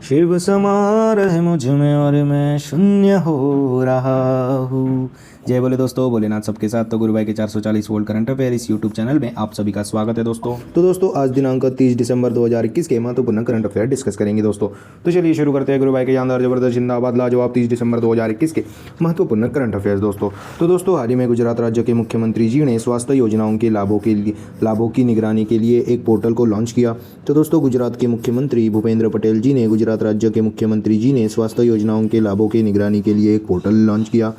शिव समा रहे मुझ में और मैं शून्य हो रहा हूँ। जय बोले दोस्तों, भोलेनाथ सबके साथ। तो गुरु भाई के 440 वोल्ट करंट अफेयर इस यूट्यूब चैनल में आप सभी का स्वागत है दोस्तों। तो दोस्तों आज दिनांक 30 दिसंबर 2021 के महत्वपूर्ण करंट अफेयर डिस्कस करेंगे दोस्तों। तो चलिए शुरू करते हैं गुरु भाई के जानदार जबरदस्त जिंदाबाद लाजवाब 30 दिसंबर 2021 के महत्वपूर्ण करंट अफेयर्स दोस्तों। तो दोस्तों हाल ही में गुजरात राज्य के मुख्यमंत्री जी ने स्वास्थ्य योजनाओं के लाभों की निगरानी के लिए एक पोर्टल को लॉन्च किया। तो दोस्तों गुजरात के मुख्यमंत्री भूपेंद्र पटेल जी ने गुजरात राज्य के मुख्यमंत्री जी ने स्वास्थ्य योजनाओं के लाभों की निगरानी के लिए एक पोर्टल लॉन्च किया।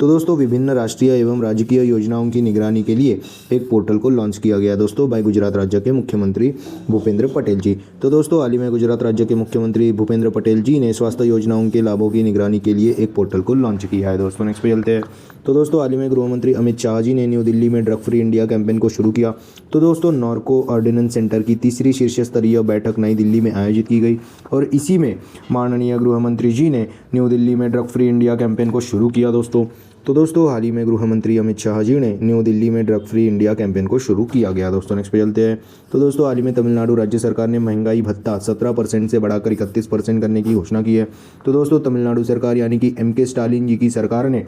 तो दोस्तों विभिन्न राष्ट्रीय एवं राजकीय योजनाओं की निगरानी के लिए एक पोर्टल को लॉन्च किया गया दोस्तों बाय गुजरात राज्य के मुख्यमंत्री भूपेंद्र पटेल जी। तो दोस्तों हाल ही में गुजरात राज्य के मुख्यमंत्री भूपेंद्र पटेल जी ने स्वास्थ्य योजनाओं के लाभों की निगरानी के लिए एक पोर्टल को लॉन्च किया है दोस्तों। नेक्स्ट पे चलते हैं। तो दोस्तों हाल ही में गृह मंत्री अमित शाह जी ने न्यू दिल्ली में ड्रग फ्री इंडिया कैंपेन को शुरू किया। तो दोस्तों नॉर्को ऑर्डिनेंस सेंटर की तीसरी शीर्ष स्तरीय बैठक नई दिल्ली में आयोजित की गई और इसी में माननीय गृह मंत्री जी ने न्यू दिल्ली में ड्रग फ्री इंडिया कैंपेन को शुरू किया दोस्तों। तो दोस्तों हाल ही में गृह मंत्री अमित शाह जी ने न्यू दिल्ली में ड्रग फ्री इंडिया कैंपेन को शुरू किया गया दोस्तों। नेक्स्ट पे चलते हैं। तो दोस्तों हाल ही में तमिलनाडु राज्य सरकार ने महंगाई भत्ता 17% से बढ़ाकर 31% करने की घोषणा की है। तो दोस्तों तमिलनाडु सरकार यानी कि M.K. स्टालिन जी की सरकार ने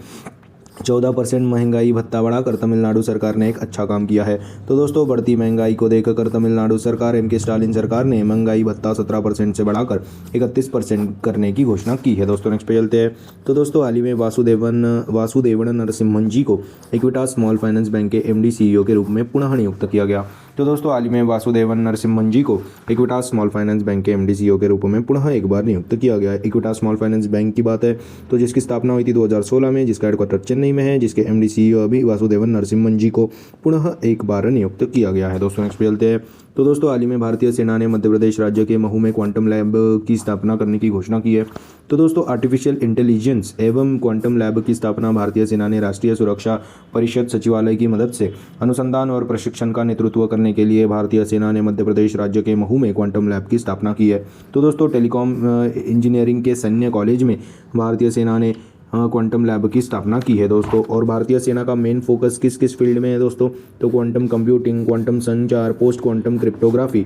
14% महंगाई भत्ता बढ़ाकर तमिलनाडु सरकार ने एक अच्छा काम किया है। तो दोस्तों बढ़ती महंगाई को देखकर तमिलनाडु सरकार M.K. स्टालिन सरकार ने महंगाई भत्ता 17% से बढ़ाकर 31% करने की घोषणा की है दोस्तों। नेक्स्ट पे चलते हैं। तो दोस्तों हाल ही में वासुदेवन नरसिम्हन जी को इक्विटास स्मॉल फाइनेंस बैंक के MD CEO के रूप में पुनः नियुक्त किया गया। तो दोस्तों हाल ही में वासुदेवन नरसिम्हन जी को इक्विटास स्मॉल फाइनेंस बैंक के MD CEO के रूप में पुनः एक बार नियुक्त किया गया है। इक्विटास स्मॉल फाइनेंस बैंक की बात है तो जिसकी स्थापना हुई थी 2016 में, जिसका हेडक्वार्टर चेन्नई में है, जिसके MD CEO अभी वासुदेवन नरसिम्हन जी को पुनः एक बार नियुक्त किया गया है दोस्तों। नेक्स्ट पे चलते हैं। तो दोस्तों हाल ही में भारतीय सेना ने मध्य प्रदेश राज्य के महू में क्वांटम लैब की स्थापना करने की घोषणा की है। तो दोस्तों आर्टिफिशियल इंटेलिजेंस एवं क्वांटम लैब की स्थापना भारतीय सेना ने राष्ट्रीय सुरक्षा परिषद सचिवालय की मदद से अनुसंधान और प्रशिक्षण का नेतृत्व करने के लिए भारतीय सेना ने मध्य प्रदेश राज्य के महू में क्वांटम लैब की स्थापना की है। तो दोस्तों टेलीकॉम इंजीनियरिंग के सैन्य कॉलेज में भारतीय सेना ने क्वांटम लैब की स्थापना की है दोस्तों। और भारतीय सेना का मेन फोकस किस किस फील्ड में है दोस्तों, तो क्वांटम कंप्यूटिंग, क्वांटम संचार, पोस्ट क्वांटम क्रिप्टोग्राफी,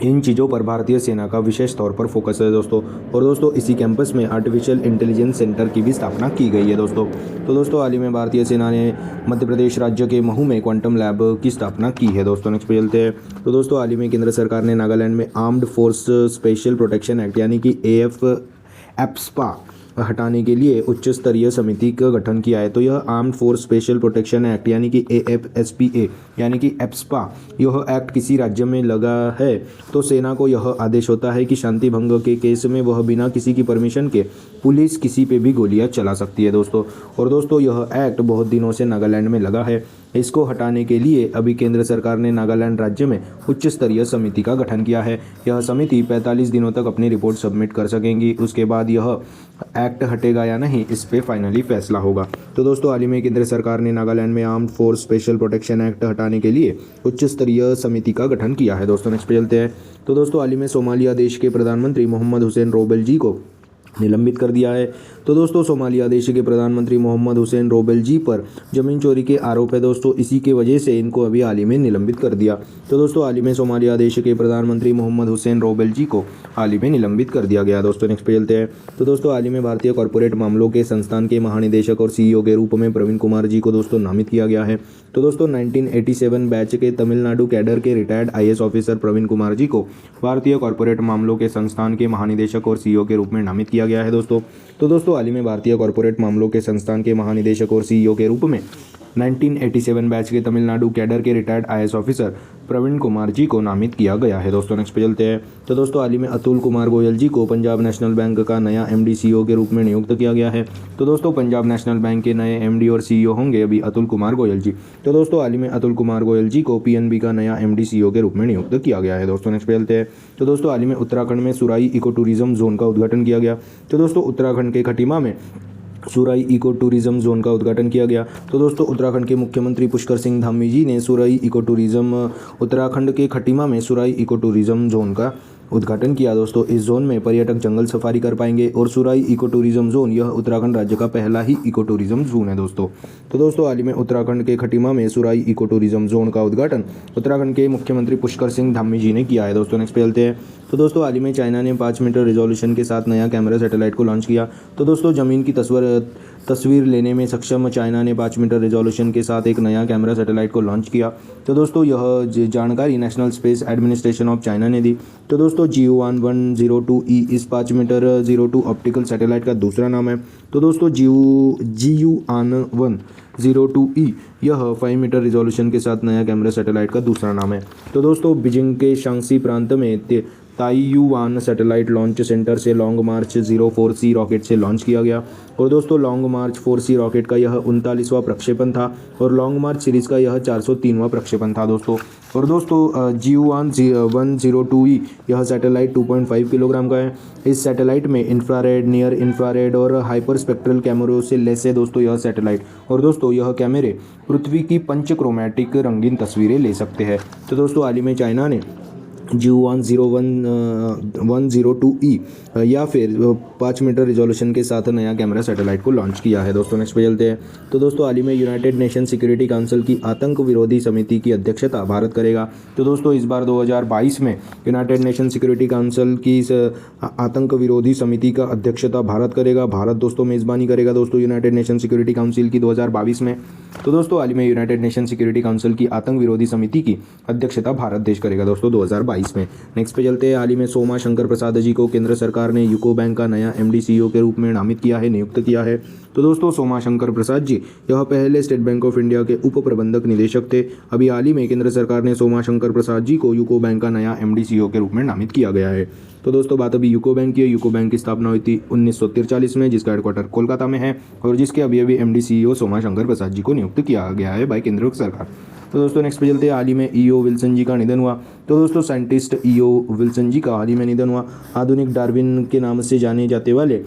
इन चीज़ों पर भारतीय सेना का विशेष तौर पर फोकस है दोस्तों। और दोस्तों इसी कैंपस में आर्टिफिशियल इंटेलिजेंस सेंटर की भी स्थापना की गई है दोस्तों। तो दोस्तों हाल ही में भारतीय सेना ने मध्य प्रदेश राज्य के महू में क्वांटम लैब की स्थापना की है दोस्तों। नेक्स्ट पे चलते हैं। तो दोस्तों हाल ही में केंद्र सरकार ने नागालैंड में armed force special protection act यानी कि AFSPA हटाने के लिए उच्च स्तरीय समिति का गठन किया है। तो यह armed force special protection act यानी कि AFSPA यानी कि एप्सपा, यह एक्ट किसी राज्य में लगा है तो सेना को यह आदेश होता है कि शांति भंग के केस में वह बिना किसी की परमिशन के पुलिस किसी पे भी गोलियां चला सकती है दोस्तों। और दोस्तों यह एक्ट बहुत दिनों से नागालैंड में लगा है। इसको हटाने के लिए अभी केंद्र सरकार ने नागालैंड राज्य में उच्च स्तरीय समिति का गठन किया है। यह समिति 45 दिनों तक अपनी रिपोर्ट सबमिट कर सकेंगी। उसके बाद यह एक्ट हटेगा या नहीं इस पे फाइनली फैसला होगा। तो दोस्तों हाल ही में केंद्र सरकार ने नागालैंड में armed force special protection act हटाने के लिए उच्च स्तरीय समिति का गठन किया है दोस्तों। नेक्स्ट पे चलते हैं। तो दोस्तों हाल ही में सोमालिया देश के प्रधानमंत्री मोहम्मद हुसैन रोबेल जी को निलंबित कर दिया है। तो दोस्तों सोमालिया देश के प्रधानमंत्री मोहम्मद हुसैन रोबेल जी पर जमीन चोरी के आरोप है दोस्तों, इसी की वजह से इनको अभी हाल ही में निलंबित कर दिया। तो दोस्तों हाल ही में सोमालिया देश के प्रधानमंत्री मोहम्मद हुसैन रोबेल जी को हाल ही में निलंबित कर दिया गया दोस्तों। नेक्स्ट पे चलते हैं। तो दोस्तों हाल ही में भारतीय कॉर्पोरेट मामलों के संस्थान के महानिदेशक और CEO के रूप में प्रवीण कुमार जी को दोस्तों नामित किया गया है। तो दोस्तों 1987 बैच के तमिलनाडु कैडर के retired IAS officer Praveen Kumar ji को भारतीय कॉर्पोरेट मामलों के संस्थान के महानिदेशक और CEO के रूप में नामित किया गया है दोस्तों। तो दोस्तों हाल ही में भारतीय कॉर्पोरेट मामलों के संस्थान के महानिदेशक और CEO के रूप में 1987 बैच के तमिलनाडु कैडर के retired IAS officer Praveen Kumar ji को नामित किया गया है दोस्तों। नेक्स्ट पे चलते हैं। तो दोस्तों हाल ही में अतुल कुमार गोयल जी को पंजाब नेशनल बैंक का नया MD CEO के रूप में नियुक्त किया गया है। तो दोस्तों पंजाब नेशनल बैंक के नए MD और CEO होंगे अभी अतुल कुमार गोयल जी। तो दोस्तों हाल ही में अतुल कुमार गोयल जी को PNB का नया MD CEO के रूप में नियुक्त किया गया है दोस्तों। नेक्स्ट पे चलते हैं। तो दोस्तों हाल ही में उत्तराखंड में सुराई इको टूरिज्म जोन का उद्घाटन किया गया। तो दोस्तों उत्तराखंड के खटीमा में सुराई इको टूरिज्म जोन का उद्घाटन किया गया। तो दोस्तों उत्तराखंड के मुख्यमंत्री पुष्कर सिंह धामी जी ने सुराई इको टूरिज्म उत्तराखंड के खटीमा में सुराई इको टूरिज्म जोन का उद्घाटन किया दोस्तों। इस जोन में पर्यटक जंगल सफारी कर पाएंगे और सुराई इको टूरिज्म जोन यह उत्तराखंड राज्य का पहला ही इको टूरिज्म जोन है दोस्तों। तो दोस्तों हाल ही में उत्तराखंड के खटीमा में सुराई इको टूरिज्म जोन का उद्घाटन उत्तराखंड के मुख्यमंत्री पुष्कर सिंह धामी जी ने किया है दोस्तों। नेक्स्ट पे चलते हैं। तो दोस्तों हाल ही में चाइना ने 5 मीटर रिजोल्यूशन के साथ नया कैमरा सैटेलाइट को लॉन्च किया। तो दोस्तों ज़मीन की तस्वीर लेने में सक्षम चाइना ने 5 मीटर रिजोल्यूशन के साथ एक नया कैमरा सैटेलाइट को लॉन्च किया। तो दोस्तों यह जानकारी national space administration of China ने दी। तो दोस्तों GU-1102E इस 5 मीटर 02 ऑप्टिकल सैटेलाइट का दूसरा नाम है। तो दोस्तों GU-1102E यह 5 मीटर रिजोल्यूशन के साथ नया कैमरा सैटेलाइट का दूसरा नाम है। तो दोस्तों बीजिंग के शांक्सी प्रांत में ताइयुआन सैटेलाइट लॉन्च सेंटर से लॉन्ग मार्च 04C रॉकेट से लॉन्च किया गया। और दोस्तों लॉन्ग मार्च 4C रॉकेट का यह 39वां प्रक्षेपण था और लॉन्ग मार्च सीरीज़ का यह 403वां प्रक्षेपण था दोस्तों। और दोस्तों GU-1102E यह सैटेलाइट 2.5 किलोग्राम का है। इस सैटेलाइट में इंफ्रारेड, नियर इंफ्रारेड और हाइपर स्पेक्ट्रल कैमरों से लैस है दोस्तों यह सैटेलाइट। और दोस्तों यह कैमरे पृथ्वी की पंचक्रोमैटिक रंगीन तस्वीरें ले सकते हैं। तो दोस्तों हाल ही में चाइना ने GU-10102E या फिर 5 मीटर रिजोल्यूशन के साथ नया कैमरा सैटेलाइट को लॉन्च किया है दोस्तों। नेक्स्ट पे चलते हैं। तो दोस्तों हाल ही में यूनाइटेड नेशन सिक्योरिटी काउंसिल की आतंक विरोधी समिति की अध्यक्षता भारत करेगा। तो दोस्तों इस बार 2022 में यूनाइटेड नेशन सिक्योरिटी काउंसिल की इस आतंक विरोधी समिति का अध्यक्षता भारत करेगा। भारत दोस्तों मेज़बानी करेगा दोस्तों यूनाइटेड नेशन सिक्योरिटी काउंसिल की 2022 में। तो दोस्तों हाल ही में यूनाइटेड नेशन सिक्योरिटी काउंसिल की आतंक विरोधी समिति की अध्यक्षता भारत देश करेगा दोस्तों 2022 में। नेक्स्ट पे चलते हैं। हाल ही में सोमा शंकर प्रसाद जी को केंद्र सरकार ने यूको बैंक का नया MD CEO के रूप में नामित किया है, नियुक्त किया है। तो दोस्तों सोमा शंकर प्रसाद जी यह पहले स्टेट बैंक ऑफ इंडिया के उप प्रबंधक निदेशक थे। अभी हाल ही में केंद्र सरकार ने सोमा शंकर प्रसाद जी को यूको बैंक का नया MD CEO के रूप में नामित किया गया है। तो दोस्तों बात अभी यूको बैंक की है। यूको बैंक की स्थापना हुई थी 1943 में, जिसका हेडक्वार्टर कोलकाता में है और जिसके अभी MD CEO सोमा शंकर प्रसाद जी को नियुक्त किया गया है बाय केंद्र सरकार। तो दोस्तों नेक्स्ट पे चलते हैं। हाल ही में EO विल्सन जी का निधन हुआ। तो दोस्तों साइंटिस्ट EO विल्सन जी का हाल ही में निधन हुआ। आधुनिक डार्विन के नाम से जाने जाते वाले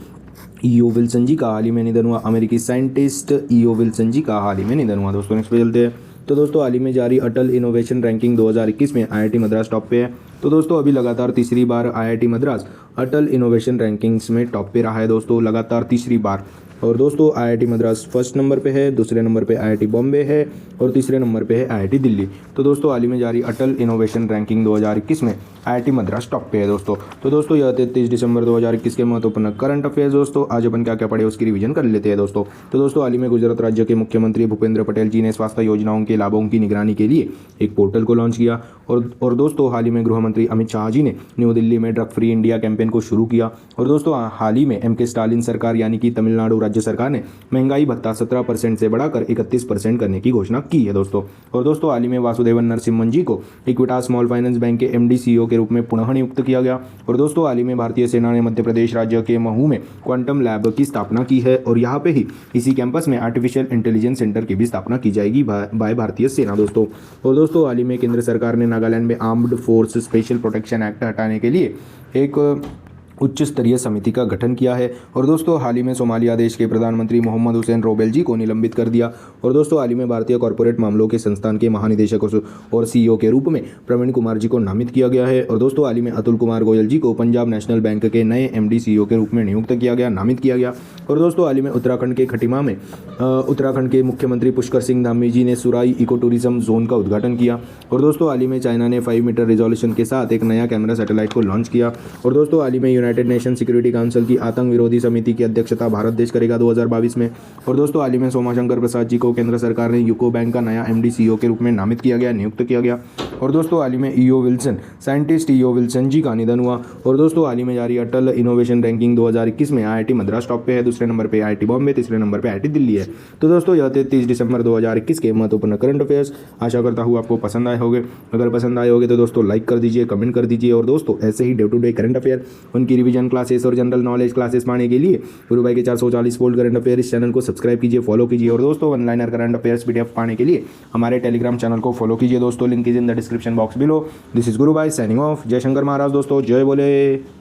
EO विल्सन जी का हाल ही में निधन हुआ। अमेरिकी साइंटिस्ट EO विल्सन जी का हाल ही में निधन हुआ दोस्तों। नेक्स्ट पे चलते हैं। तो दोस्तों हाल ही में जारी अटल इनोवेशन रैंकिंग 2021 में IIT मद्रास टॉप पे है। तो दोस्तों अभी लगातार तीसरी बार IIT मद्रास अटल इनोवेशन रैंकिंग्स में टॉप पे रहा है दोस्तों, लगातार तीसरी बार। और दोस्तों IIT मद्रास फर्स्ट नंबर पे है, दूसरे नंबर पे IIT बॉम्बे है और तीसरे नंबर पे है IIT दिल्ली। तो दोस्तों हाल ही में जारी अटल इनोवेशन रैंकिंग 2021 में IIT मद्रास टॉप पे है दोस्तों। तो दोस्तों यह 33 दिसंबर 2021 के महत्वपूर्ण करंट अफेयर्स दोस्तों। आज अपन क्या क्या पढ़े उसकी रिवीजन कर लेते हैं दोस्तों। तो दोस्तों हाल ही में गुजरात राज्य के मुख्यमंत्री भूपेंद्र पटेल जी ने स्वास्थ्य योजनाओं के लाभों की निगरानी के लिए एक पोर्टल को लॉन्च किया। और दोस्तों हाल ही में गृह मंत्री अमित शाह जी ने न्यू दिल्ली में ड्रग फ्री इंडिया कैंपेन को शुरू किया। और दोस्तों हाल ही में MK स्टालिन सरकार यानी कि तमिलनाडु राज्य सरकार ने महंगाई भत्ता 17% से बढ़ाकर 31% करने की घोषणा की है दोस्तों। और दोस्तों हाल ही में वासुदेवन नरसिम्हन जी को इक्विटास स्मॉल फाइनेंस बैंक के MD CEO के रूप में पुनः नियुक्त किया गया। और दोस्तों हाल ही में भारतीय सेना ने मध्य प्रदेश राज्य के महू में क्वांटम लैब की स्थापना की है और यहाँ पे ही इसी कैंपस में आर्टिफिशियल इंटेलिजेंस सेंटर की भी स्थापना की जाएगी बाय भारतीय सेना दोस्तों। और दोस्तों हाल ही में केंद्र सरकार ने नागालैंड में armed force special protection act हटाने के लिए एक उच्च स्तरीय समिति का गठन किया है। और दोस्तों हाल ही में सोमालिया देश के प्रधानमंत्री मोहम्मद हुसैन रोबेल जी को निलंबित कर दिया। और दोस्तों हाल ही में भारतीय कॉर्पोरेट मामलों के संस्थान के महानिदेशक और CEO के रूप में प्रवीण कुमार जी को नामित किया गया है। और दोस्तों हाल ही में अतुल कुमार गोयल जी को पंजाब नेशनल बैंक के नए MD CEO के रूप में नियुक्त किया गया, नामित किया गया। और दोस्तों हाल ही में उत्तराखंड के खटीमा में उत्तराखंड के मुख्यमंत्री पुष्कर सिंह धामी जी ने सुराई इको टूरिज्म जोन का उद्घाटन किया। और दोस्तों हाल ही में चाइना ने 5 मीटर रिजोल्यूशन के साथ एक नया कैमरा सैटेलाइट को लॉन्च किया। और दोस्तों हाल ही में यूनाइटेड नेशन सिक्योरिटी काउंसिल की आतंक विरोधी समिति की अध्यक्षता भारत देश करेगा 2022 में। और दोस्तों हाल ही में सोमा शंकर प्रसाद जी को केंद्र सरकार ने यूको बैंक का नया MD CEO के रूप में नामित किया गया, नियुक्त किया गया। और दोस्तों हाल ही में EO Wilson scientist EO Wilson ji का निधन हुआ। और दोस्तों हाल ही में जारी अटल इनोवेशन रैंकिंग 2021 में IIT मद्रास टॉप पे है, दूसरे नंबर पे IIT बॉम्बे, तीसरे नंबर पे IIT दिल्ली है। तो दोस्तों यह 33 दिसंबर 2021 के महत्वपूर्ण करंट अफेयर्स। आशा करता हूँ आपको पसंद आए होंगे। अगर पसंद आए होंगे तो दोस्तों लाइक कर दीजिए, कमेंट कर दीजिए। और दोस्तों ऐसे ही day to day current affair, उनकी रिवीजन क्लासेस और जनरल नॉलेज क्लासेस पाने के लिए गुरु भाई के 440 वोल्ट करंट अफेयर इस चैनल को सब्सक्राइब कीजिए, फॉलो कीजिए। और दोस्तों ऑनलाइन करंट अफेयर्स PDF पाने के लिए हमारे टेलीग्राम चैनल को फॉलो कीजिए दोस्तों, link is in the description box below. This is गुरु भाई साइनिंग ऑफ। जय शंकर महाराज दोस्तों, जय बोले।